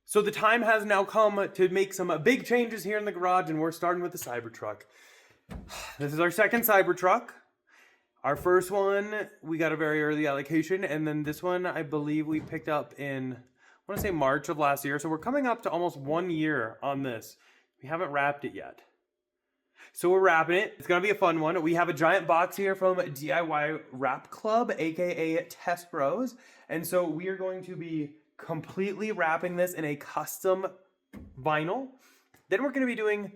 So the time has now come to make some big changes here in the garage, and we're starting with the Cybertruck. This is our second Cybertruck. Our first one, we got a very early allocation, and then this one, I believe we picked up in, I want to say March of last year. So we're coming up to almost 1 year on this. We haven't wrapped it yet. So we're wrapping it. It's gonna be a fun one. We have a giant box here from DIY Wrap Club, aka Test Bros. And so we are going to be completely wrapping this in a custom vinyl. Then we're gonna be doing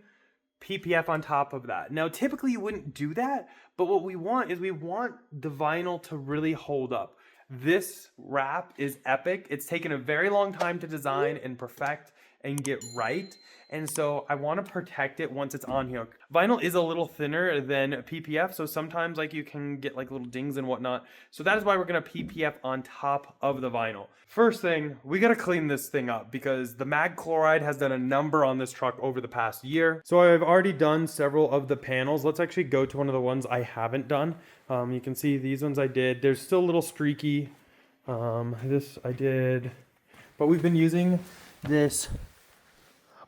PPF on top of that. Now, typically you wouldn't do that, but what we want is we want the vinyl to really hold up. This wrap is epic. It's taken a very long time to design and perfect and get right. And so I want to protect it once it's on here. Vinyl is a little thinner than PPF, so sometimes like you can get like little dings and whatnot. So that is why we're gonna PPF on top of the vinyl. First thing, we gotta clean this thing up because the mag chloride has done a number on this truck over the past year. So I've already done several of the panels. Let's actually go to one of the ones I haven't done. You can see these ones I did. There's still a little streaky. This I did, but we've been using this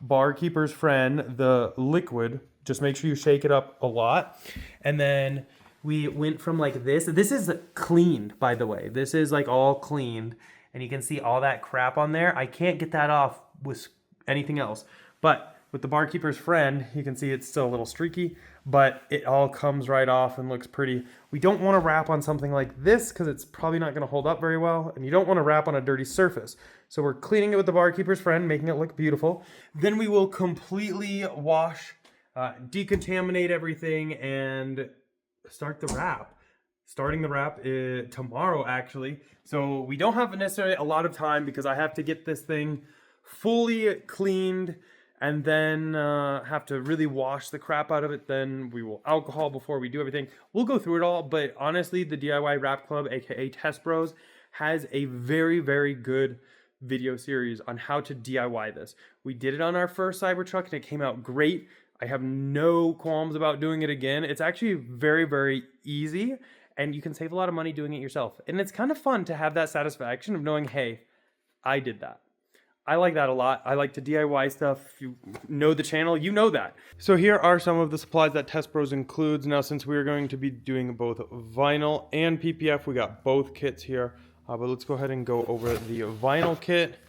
Barkeeper's Friend, the liquid. Just make sure you shake it up a lot. And then we went from like this. This is cleaned, by the way. This is like all cleaned. And you can see all that crap on there. I can't get that off with anything else. But with the Barkeeper's Friend, you can see it's still a little streaky, but it all comes right off and looks pretty. We don't want to wrap on something like this because it's probably not going to hold up very well. And you don't want to wrap on a dirty surface. So we're cleaning it with the Barkeeper's Friend, making it look beautiful. Then we will completely wash, decontaminate everything, and start the wrap. Starting the wrap tomorrow, actually. So we don't have necessarily a lot of time because I have to get this thing fully cleaned and then have to really wash the crap out of it. Then we will alcohol before we do everything. We'll go through it all, but honestly, the DIY Wrap Club, aka Test Bros, has a very, very good video series on how to DIY this. We did it on our first Cybertruck and it came out great. I have no qualms about doing it again. It's actually very, very easy and you can save a lot of money doing it yourself. And it's kind of fun to have that satisfaction of knowing, hey, I did that. I like that a lot. I like to DIY stuff. If you know the channel, you know that. So here are some of the supplies that Test Bros includes. Now, since we're going to be doing both vinyl and PPF, we got both kits here. But let's go ahead and go over the vinyl kit.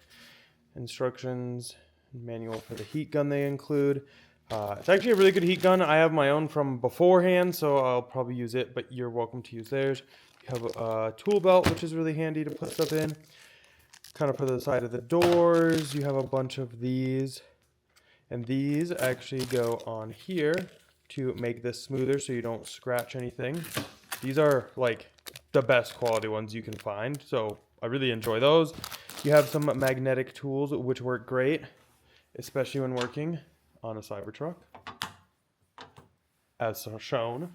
Instructions, manual for the heat gun they include. It's actually a really good heat gun. I have my own from beforehand, so I'll probably use it, but you're welcome to use theirs. You have a tool belt, which is really handy to put stuff in. Kind of for the side of the doors, you have a bunch of these. And these actually go on here to make this smoother so you don't scratch anything. These are like the best quality ones you can find, so I really enjoy those. You have some magnetic tools which work great, especially when working on a Cybertruck, as shown.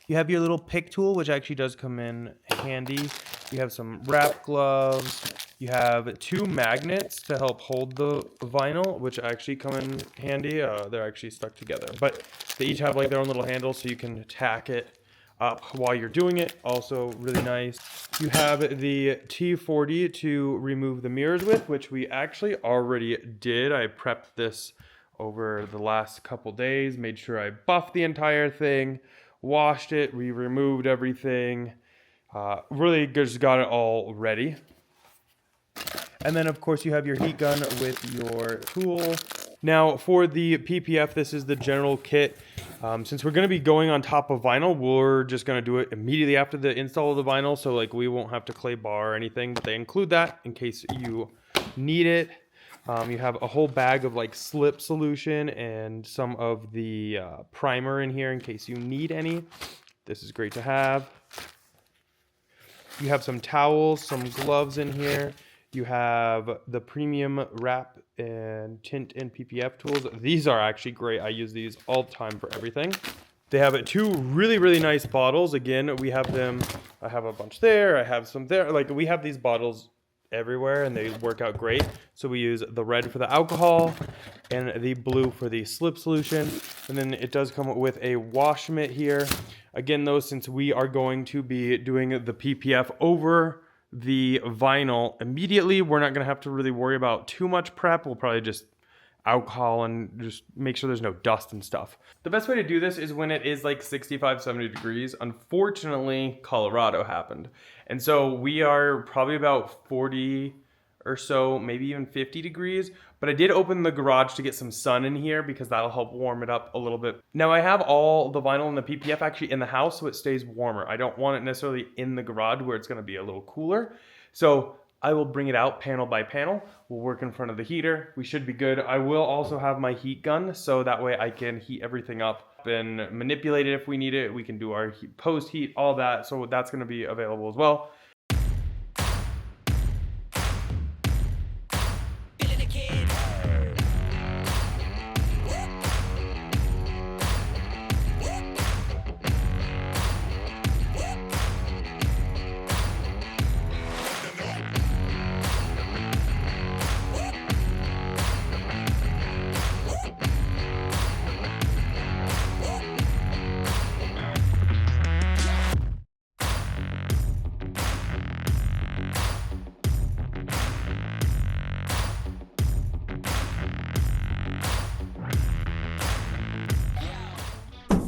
You have your little pick tool, which actually does come in handy. You have some wrap gloves. You have 2 magnets to help hold the vinyl, which actually come in handy. They're actually stuck together, but they each have like their own little handle so you can tack it up while you're doing it. Also really nice. You have the T40 to remove the mirrors with, which we actually already did. I prepped this over the last couple days, made sure I buffed the entire thing, washed it, we removed everything. Really just got it all ready. And then of course you have your heat gun with your tool. Now for the PPF, this is the general kit. Since we're going to be going on top of vinyl, we're just going to do it immediately after the install of the vinyl. So like we won't have to clay bar or anything, but they include that in case you need it. You have a whole bag of like slip solution and some of the primer in here in case you need any. This is great to have. You have some towels, some gloves in here. You have the premium wrap and tint and PPF tools. These are actually great. I use these all the time for everything. They have 2 really, really nice bottles. Again, we have them. I have a bunch there. I have some there. Like we have these bottles everywhere and they work out great. So we use the red for the alcohol and the blue for the slip solution. And then it does come with a wash mitt here. Again, though, since we are going to be doing the PPF over the vinyl immediately. We're not gonna have to really worry about too much prep. We'll probably just alcohol and just make sure there's no dust and stuff. The best way to do this is when it is like 65, 70 degrees. Unfortunately, Colorado happened. And so we are probably about 40 or so, maybe even 50 degrees. But I did open the garage to get some sun in here because that'll help warm it up a little bit. Now I have all the vinyl and the PPF actually in the house so it stays warmer. I don't want it necessarily in the garage where it's gonna be a little cooler. So I will bring it out panel by panel. We'll work in front of the heater. We should be good. I will also have my heat gun so that way I can heat everything up and manipulate it if we need it. We can do our post heat, all that. So that's gonna be available as well.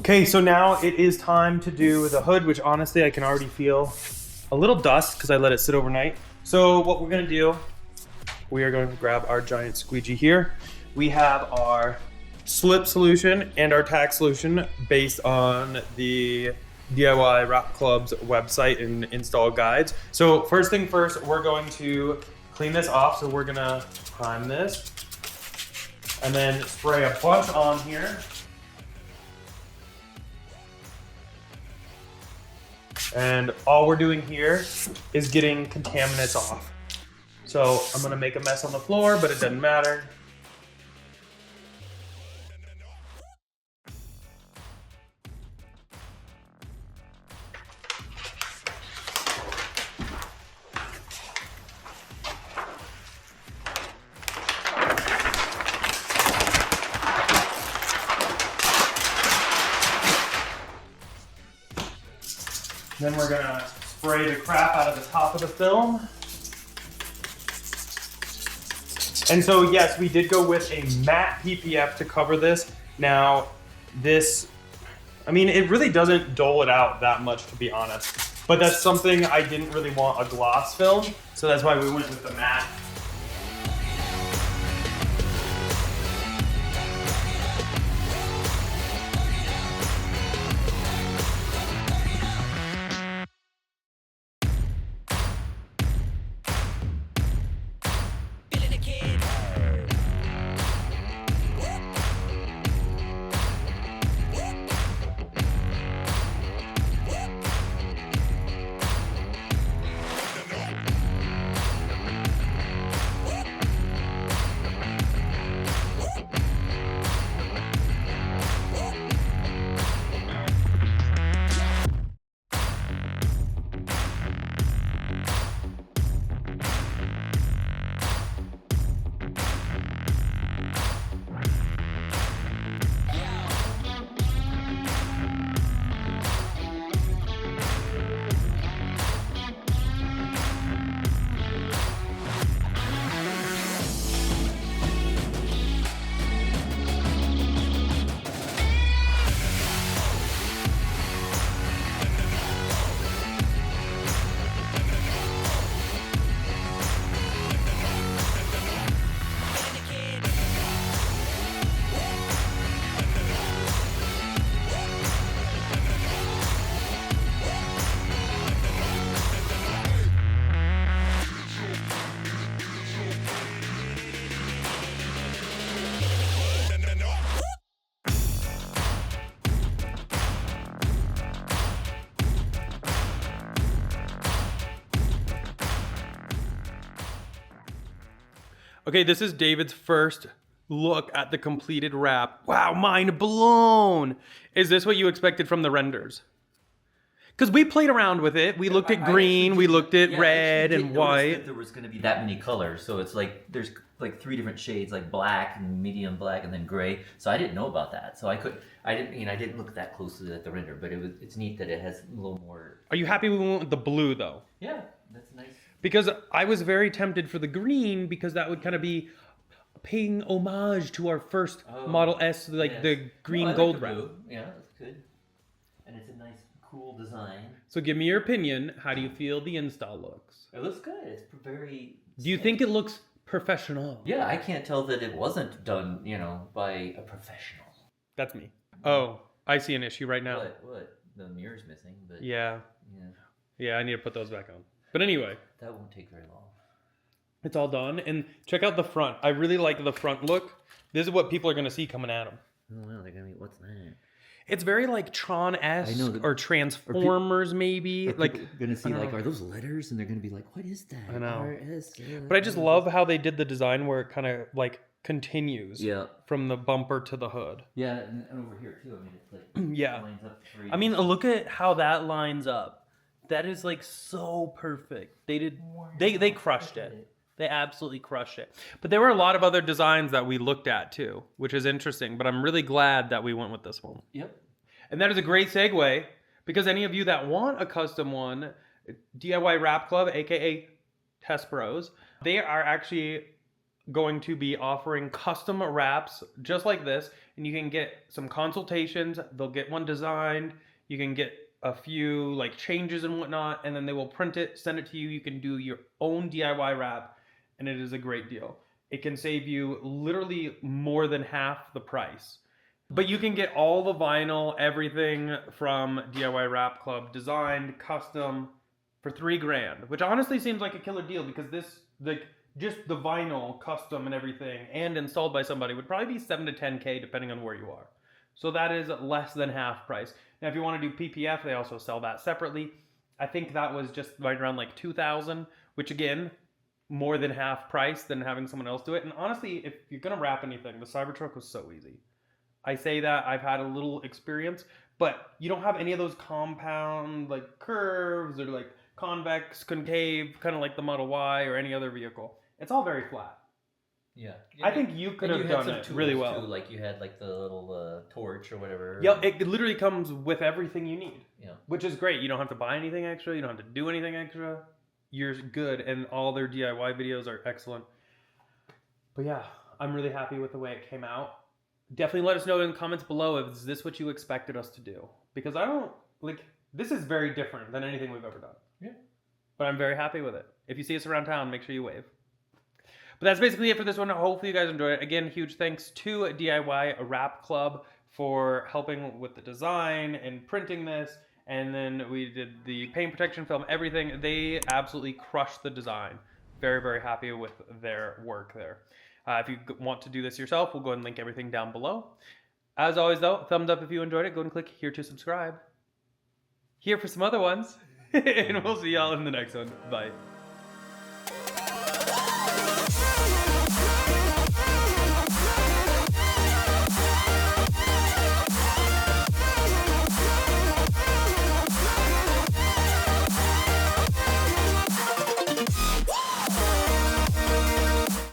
Okay, so now it is time to do the hood, which honestly I can already feel a little dust because I let it sit overnight. So what we're gonna do, we are going to grab our giant squeegee here. We have our slip solution and our tack solution based on the DIY Wrap Club's website and install guides. So first thing first, we're going to clean this off. So we're gonna prime this and then spray a bunch on here. And all we're doing here is getting contaminants off. So I'm gonna make a mess on the floor, but it doesn't matter. Then we're gonna spray the crap out of the top of the film. And so yes, we did go with a matte PPF to cover this. Now this, I mean, it really doesn't dull it out that much to be honest, but that's something I didn't really want a gloss film. So that's why we went with the matte. Okay, this is David's first look at the completed wrap. Wow, mind blown. Is this what you expected from the renders? Because we played around with it. We looked at green, we looked at red and white. That there was going to be that many colors. So it's like, there's like 3 different shades, like black and medium black and then gray. So I didn't know about that. So I didn't look that closely at the render, but it's neat that it has a little more. Are you happy we went with the blue though? Yeah, that's nice. Because I was very tempted for the green because that would kind of be paying homage to our first Model S, like yes. the green I like gold the wrap. blue. Yeah, that's good. And it's a nice, cool design. So give me your opinion. How do you feel the install looks? It looks good. It's very. Do you think it looks professional? Yeah, I can't tell that it wasn't done, by a professional. That's me. Oh, I see an issue right now. What? The mirror's missing, but Yeah. yeah, Yeah, I need to put those back on. But anyway, that won't take very long. it's all done. And check out the front. I really like the front look. This is what people are going to see coming at them. Oh wow, they're gonna be, what's that? It's very like Tron-esque I know, or Transformers maybe. Are Like people gonna see I don't like, know. are those letters? And they're gonna be like, what is that? I know. RS, But I just love how they did the design where it kind of like continues Yeah. from the bumper to the hood. Yeah, and over here too. I mean, it's like Yeah. lines up three. I mean, look at how that lines up. That is like so perfect. They crushed it. They absolutely crushed it. But there were a lot of other designs that we looked at too, which is interesting. But I'm really glad that we went with this one. Yep. And that is a great segue because any of you that want a custom one, DIY Wrap Club, aka Test Bros, they are actually going to be offering custom wraps just like this, and you can get some consultations. They'll get one designed. You can get a few like changes and whatnot, and then they will print it, send it to you. You can do your own DIY wrap, and it is a great deal. It can save you literally more than half the price. But you can get all the vinyl, everything from DIY Wrap Club designed, custom for $3,000, which honestly seems like a killer deal because this, like, just the vinyl, custom and everything, and installed by somebody would probably be $7,000 to $10,000 depending on where you are. So that is less than half price. Now, if you want to do PPF, they also sell that separately. I think that was just right around like $2,000, which again, more than half price than having someone else do it. And honestly, if you're gonna wrap anything, the Cybertruck was so easy. I say that I've had a little experience, but you don't have any of those compound like curves or like convex, concave, kind of like the Model Y or any other vehicle. It's all very flat. Yeah. I think you could have done it really well. Too, like you had like the little torch or whatever. Yep, it literally comes with everything you need. Yeah. Which is great. You don't have to buy anything extra. You don't have to do anything extra. You're good, and all their DIY videos are excellent. But yeah, I'm really happy with the way it came out. Definitely let us know in the comments below if is this what you expected us to do. Because I don't, like, this is very different than anything we've ever done. Yeah. But I'm very happy with it. If you see us around town, make sure you wave. But that's basically it for this one. Hopefully you guys enjoyed it. Again, huge thanks to DIY Wrap Club for helping with the design and printing this. And then we did the paint protection film, everything. They absolutely crushed the design. Very, very happy with their work there. If you want to do this yourself, we'll go ahead and link everything down below. As always, though, thumbs up if you enjoyed it. Go and click here to subscribe. Here for some other ones. And we'll see y'all in the next one. Bye.